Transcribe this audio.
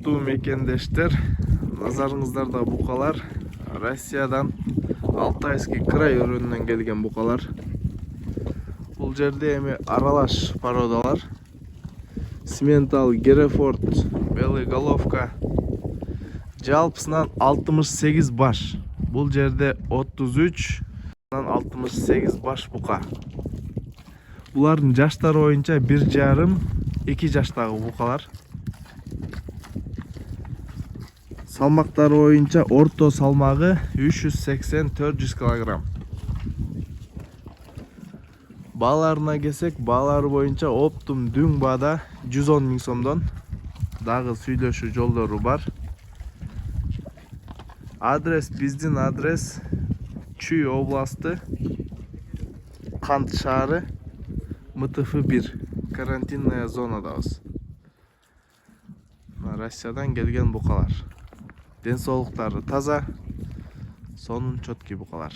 урматтуу мекендештер, назарыңыздарда букалар. Россиядан Алтайский край өрөөнүнөн келген букалар. Бул жерде эми аралаш породалар. Симментал, Герефорд, белый головка. Жалпысынан 68 баш. Бул жерде 33 68 баш бука. Булардын жаштары боюнча 1,5-2 жаштагы букалар. Салмактары боюнча орто салмагы 380-400 кг. Бааларына келсек, баалары боюнча оптум дүң баада 110 000 сомдон. Дагы сүйлөшүү жолдору бар. Адрес, биздин адрес Чүй областы, Кант шаары, МТФ-1, карантинная зонадабыз. Россиядан келген букалар. Ден соолуктары таза, сонун чоткий букалар.